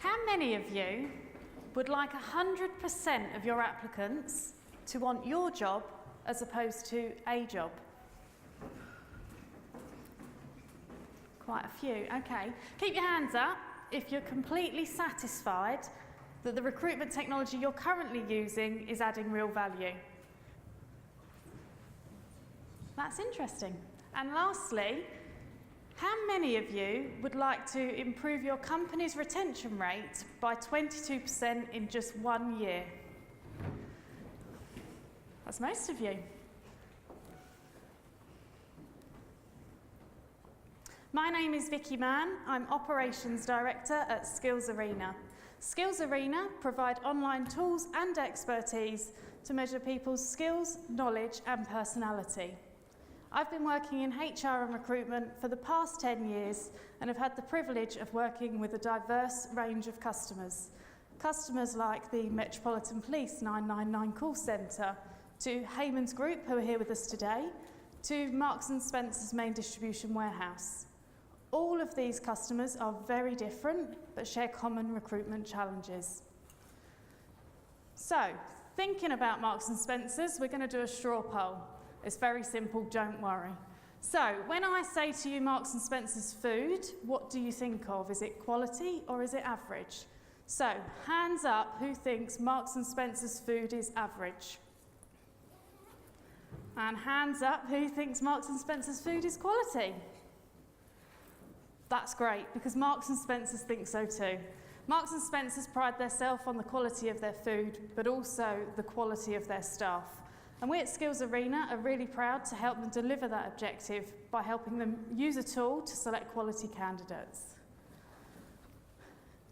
how many of you would like 100% of your applicants to want your job as opposed to a job? Quite a few, okay. Keep your hands up if you're completely satisfied that the recruitment technology you're currently using is adding real value. That's interesting. And lastly, how many of you would like to improve your company's retention rate by 22% in just 1 year? That's most of you. My name is Vicki Mann. I'm Operations Director at Skillsarena. Skillsarena provide online tools and expertise to measure people's skills, knowledge and personality. I've been working in HR and recruitment for the past 10 years and have had the privilege of working with a diverse range of customers. Customers like the Metropolitan Police 999 call centre, to Hayman's Group, who are here with us today, to Marks & Spencer's main distribution warehouse. All of these customers are very different, but share common recruitment challenges. So, thinking about Marks & Spencer's, we're going to do a straw poll. It's very simple, don't worry. So, when I say to you Marks & Spencer's food, what do you think of? Is it quality or is it average? So, hands up who thinks Marks & Spencer's food is average. And hands up who thinks Marks & Spencer's food is quality. That's great, because Marks & Spencer's think so too. Marks & Spencer's pride themselves on the quality of their food, but also the quality of their staff. And we at Skillsarena are really proud to help them deliver that objective by helping them use a tool to select quality candidates.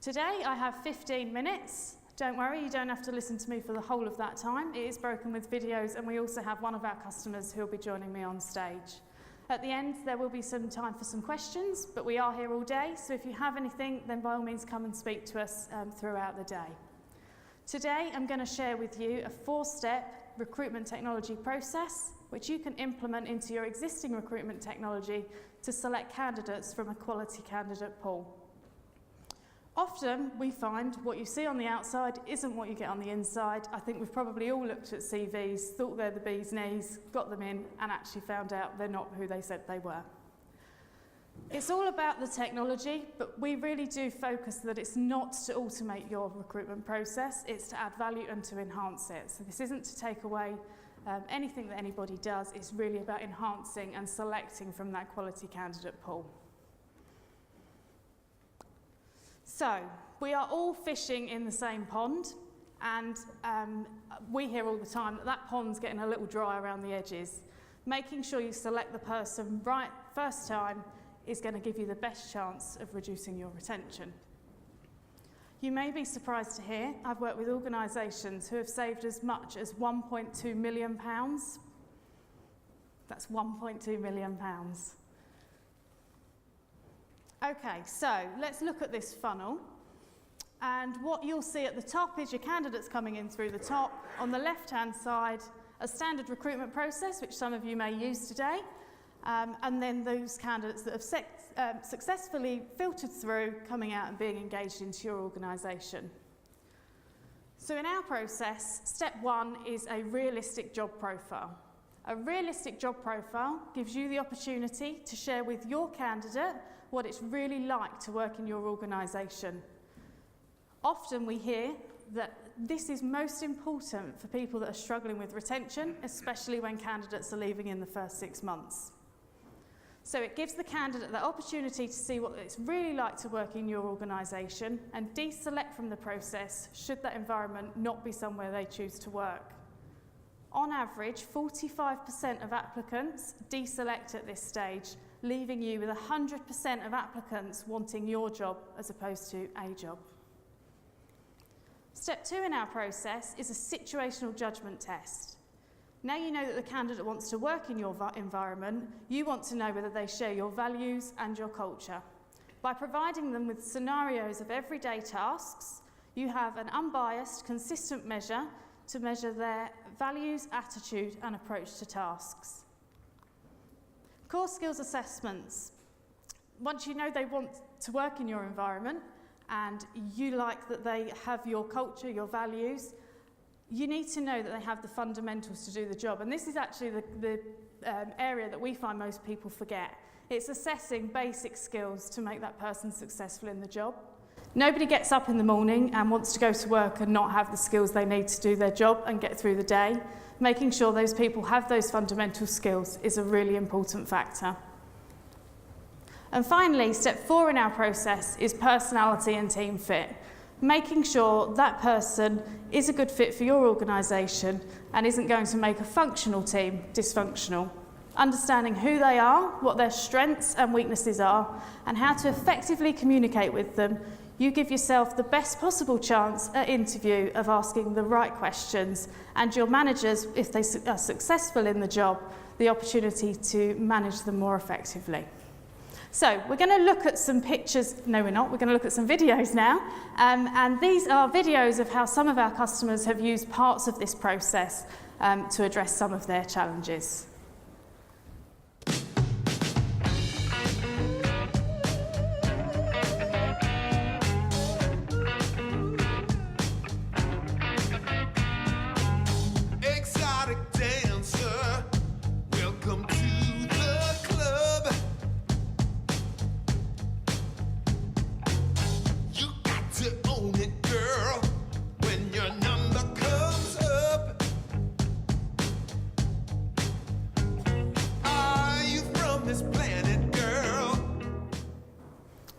Today I have 15 minutes. Don't worry, you don't have to listen to me for the whole of that time. It is broken with videos, and we also have one of our customers who will be joining me on stage. At the end, there will be some time for some questions, but we are here all day, so if you have anything, then by all means come and speak to us throughout the day. Today, I'm going to share with you a 4-step recruitment technology process, which you can implement into your existing recruitment technology to select candidates from a quality candidate pool. Often, we find what you see on the outside isn't what you get on the inside. I think we've probably all looked at CVs, thought they're the bee's knees, got them in, and actually found out they're not who they said they were. It's all about the technology, but we really do focus that it's not to automate your recruitment process, it's to add value and to enhance it. So this isn't to take away anything that anybody does, it's really about enhancing and selecting from that quality candidate pool. So, we are all fishing in the same pond, and we hear all the time that that pond's getting a little dry around the edges. Making sure you select the person right first time is going to give you the best chance of reducing your retention. You may be surprised to hear I've worked with organisations who have saved as much as £1.2 million. That's £1.2 million. Okay, so let's look at this funnel. And what you'll see at the top is your candidates coming in through the top. On the left-hand side, a standard recruitment process, which some of you may use today. And then those candidates that have successfully filtered through, coming out and being engaged into your organisation. So in our process, step 1 is a realistic job profile. A realistic job profile gives you the opportunity to share with your candidate what it's really like to work in your organisation. Often we hear that this is most important for people that are struggling with retention, especially when candidates are leaving in the first 6 months. So it gives the candidate the opportunity to see what it's really like to work in your organisation and deselect from the process should that environment not be somewhere they choose to work. On average, 45% of applicants deselect at this stage, leaving you with 100% of applicants wanting your job as opposed to a job. Step 2 in our process is a situational judgment test. Now you know that the candidate wants to work in your environment, you want to know whether they share your values and your culture. By providing them with scenarios of everyday tasks, you have an unbiased, consistent measure to measure their values, attitude and approach to tasks. Core skills assessments. Once you know they want to work in your environment and you like that they have your culture, your values, you need to know that they have the fundamentals to do the job. And this is actually the area that we find most people forget. It's assessing basic skills to make that person successful in the job. Nobody gets up in the morning and wants to go to work and not have the skills they need to do their job and get through the day. Making sure those people have those fundamental skills is a really important factor. And finally, step 4 in our process is personality and team fit. Making sure that person is a good fit for your organisation and isn't going to make a functional team dysfunctional. Understanding who they are, what their strengths and weaknesses are, and how to effectively communicate with them, you give yourself the best possible chance at interview of asking the right questions, and your managers, if they are successful in the job, the opportunity to manage them more effectively. So we're going to look at some pictures, no we're not, we're going to look at some videos now, and these are videos of how some of our customers have used parts of this process to address some of their challenges.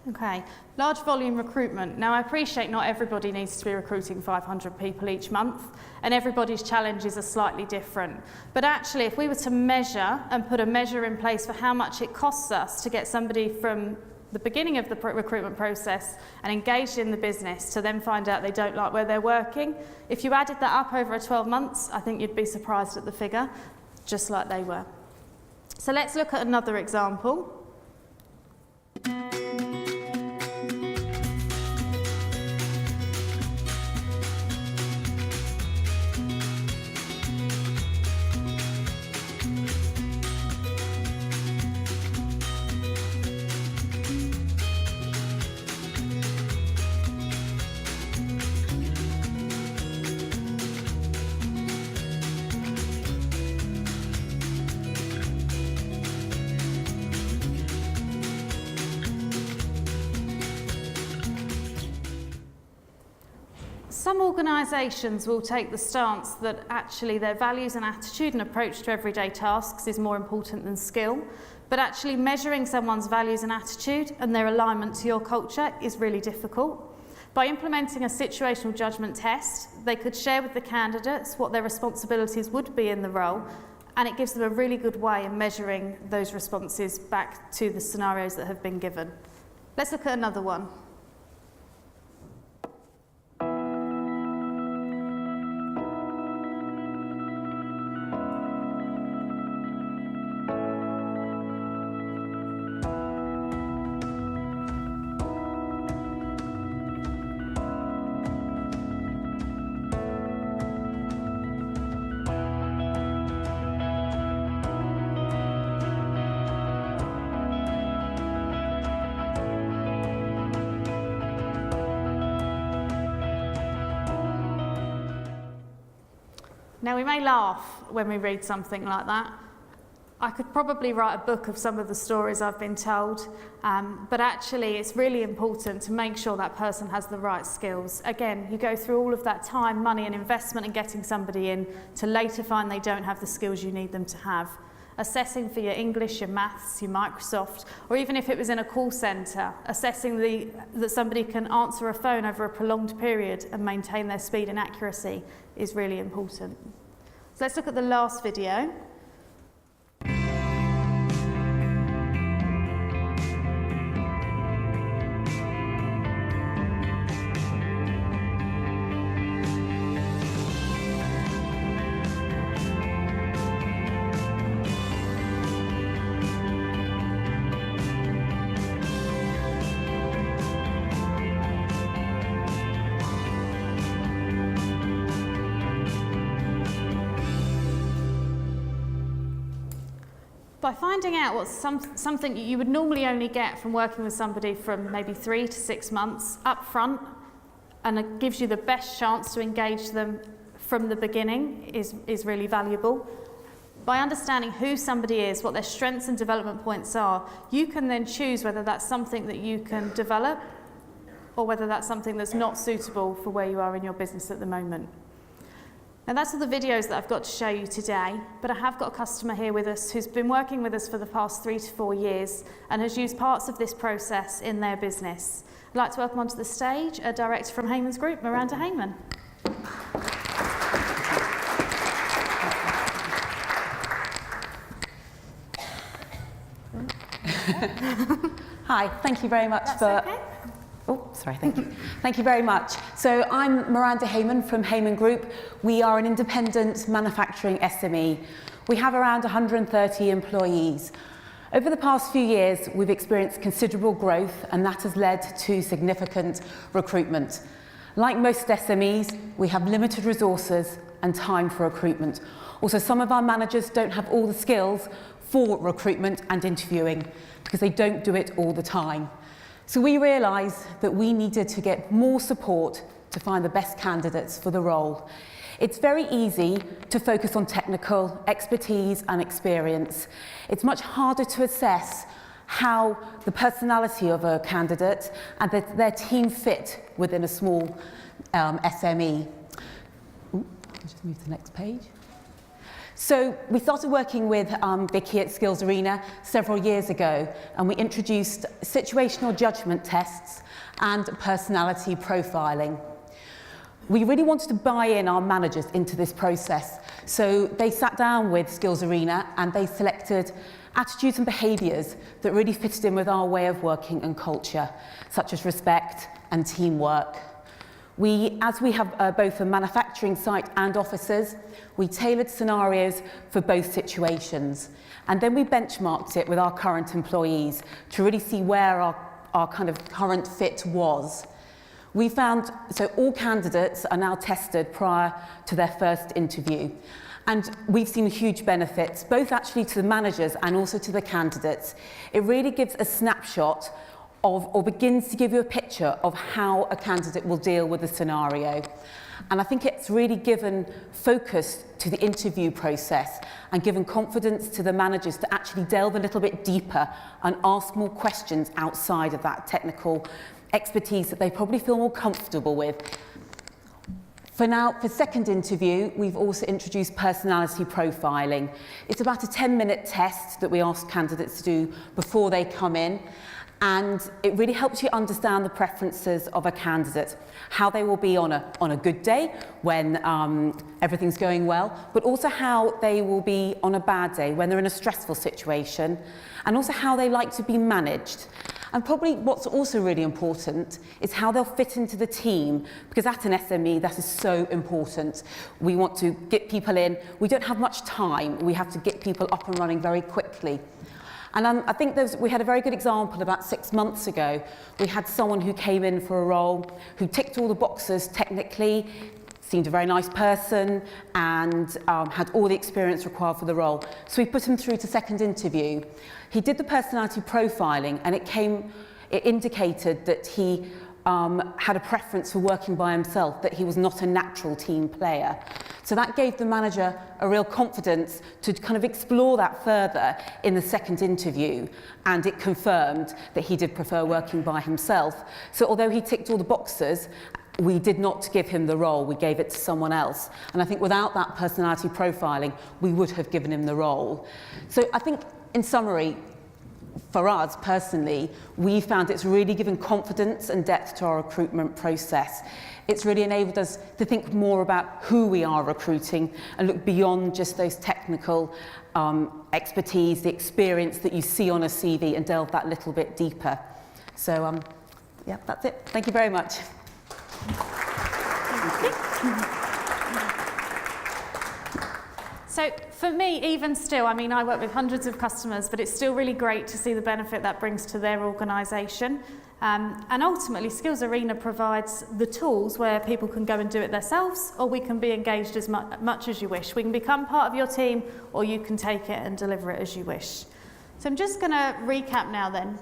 Okay, large volume recruitment. Now I appreciate not everybody needs to be recruiting 500 people each month, and everybody's challenges are slightly different. But actually, if we were to measure and put a measure in place for how much it costs us to get somebody from the beginning of the recruitment process and engaged in the business to then find out they don't like where they're working, if you added that up over 12 months, I think you'd be surprised at the figure, just like they were. So let's look at another example. Some organisations will take the stance that actually their values and attitude and approach to everyday tasks is more important than skill, but actually measuring someone's values and attitude and their alignment to your culture is really difficult. By implementing a situational judgment test, they could share with the candidates what their responsibilities would be in the role, and it gives them a really good way of measuring those responses back to the scenarios that have been given. Let's look at another one. Now, we may laugh when we read something like that. I could probably write a book of some of the stories I've been told, but actually it's really important to make sure that person has the right skills. Again, you go through all of that time, money and investment in getting somebody in to later find they don't have the skills you need them to have. Assessing for your English, your maths, your Microsoft, or even if it was in a call centre, assessing that somebody can answer a phone over a prolonged period and maintain their speed and accuracy is really important. So let's look at the last video. by finding out what's something you would normally only get from working with somebody from maybe 3 to 6 months up front, and it gives you the best chance to engage them from the beginning is really valuable. By understanding who somebody is, what their strengths and development points are, you can then choose whether that's something that you can develop or whether that's something that's not suitable for where you are in your business at the moment. Now that's all the videos that I've got to show you today, but I have got a customer here with us who's been working with us for the past 3 to 4 years and has used parts of this process in their business. I'd like to welcome onto the stage a director from Hayman's group, Miranda Hayman. Hi, thank you very much Okay. Oh, sorry, thank you. Thank you very much. So I'm Miranda Hayman from Hayman Group. We are an independent manufacturing SME. We have around 130 employees. Over the past few years, we've experienced considerable growth, and that has led to significant recruitment. Like most SMEs, we have limited resources and time for recruitment. Also, some of our managers don't have all the skills for recruitment and interviewing because they don't do it all the time. So we realised that we needed to get more support to find the best candidates for the role. It's very easy to focus on technical expertise and experience. It's much harder to assess how the personality of a candidate and their team fit within a small SME. I'll just move to the next page. So we started working with Vicki at Skillsarena several years ago, and we introduced situational judgment tests and personality profiling. We really wanted to buy in our managers into this process, so they sat down with Skillsarena and they selected attitudes and behaviours that really fitted in with our way of working and culture, such as respect and teamwork. As we have both a manufacturing site and offices, we tailored scenarios for both situations. And then we benchmarked it with our current employees to really see where our kind of current fit was. We found, so all candidates are now tested prior to their first interview. And we've seen huge benefits, both actually to the managers and also to the candidates. It really gives a snapshot or begins to give you a picture of how a candidate will deal with the scenario. And I think it's really given focus to the interview process and given confidence to the managers to actually delve a little bit deeper and ask more questions outside of that technical expertise that they probably feel more comfortable with. For second interview, we've also introduced personality profiling. It's about a 10-minute test that we ask candidates to do before they come in. And it really helps you understand the preferences of a candidate, how they will be on a good day when everything's going well, but also how they will be on a bad day when they're in a stressful situation, and also how they like to be managed. And probably what's also really important is how they'll fit into the team, because at an SME that is so important. We want to get people in. We don't have much time. We have to get people up and running very quickly. And I think we had a very good example about 6 months ago. We had someone who came in for a role who ticked all the boxes technically, seemed a very nice person, and had all the experience required for the role. So we put him through to second interview. He did the personality profiling, and it indicated that he had a preference for working by himself, that he was not a natural team player. So that gave the manager a real confidence to kind of explore that further in the second interview, and it confirmed that he did prefer working by himself. So although he ticked all the boxes, we did not give him the role, we gave it to someone else. And I think without that personality profiling, we would have given him the role. So I think, in summary, for us personally, we found it's really given confidence and depth to our recruitment process. It's really enabled us to think more about who we are recruiting and look beyond just those technical expertise, the experience that you see on a CV, and delve that little bit deeper. So, yeah, that's it. Thank you very much. So for me, even still, I mean, I work with hundreds of customers, but it's still really great to see the benefit that brings to their organisation. And ultimately, Skillsarena provides the tools where people can go and do it themselves, or we can be engaged as much as you wish. We can become part of your team, or you can take it and deliver it as you wish. So I'm just going to recap now then.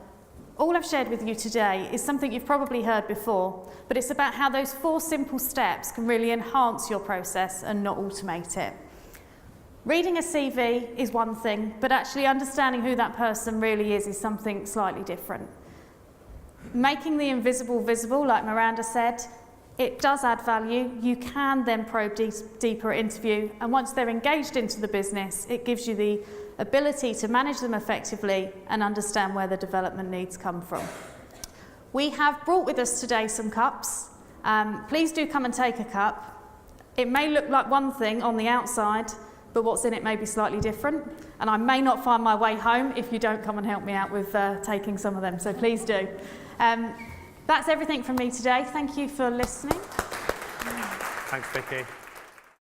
All I've shared with you today is something you've probably heard before, but it's about how those 4 simple steps can really enhance your process and not automate it. Reading a CV is one thing, but actually understanding who that person really is something slightly different. Making the invisible visible, like Miranda said, it does add value. You can then probe deeper at interview, and once they're engaged into the business, it gives you the ability to manage them effectively and understand where the development needs come from. We have brought with us today some cups. Please do come and take a cup. It may look like one thing on the outside, but what's in it may be slightly different, and I may not find my way home if you don't come and help me out with taking some of them, so please do. That's everything from me today. Thank you for listening. Thanks, Vicki.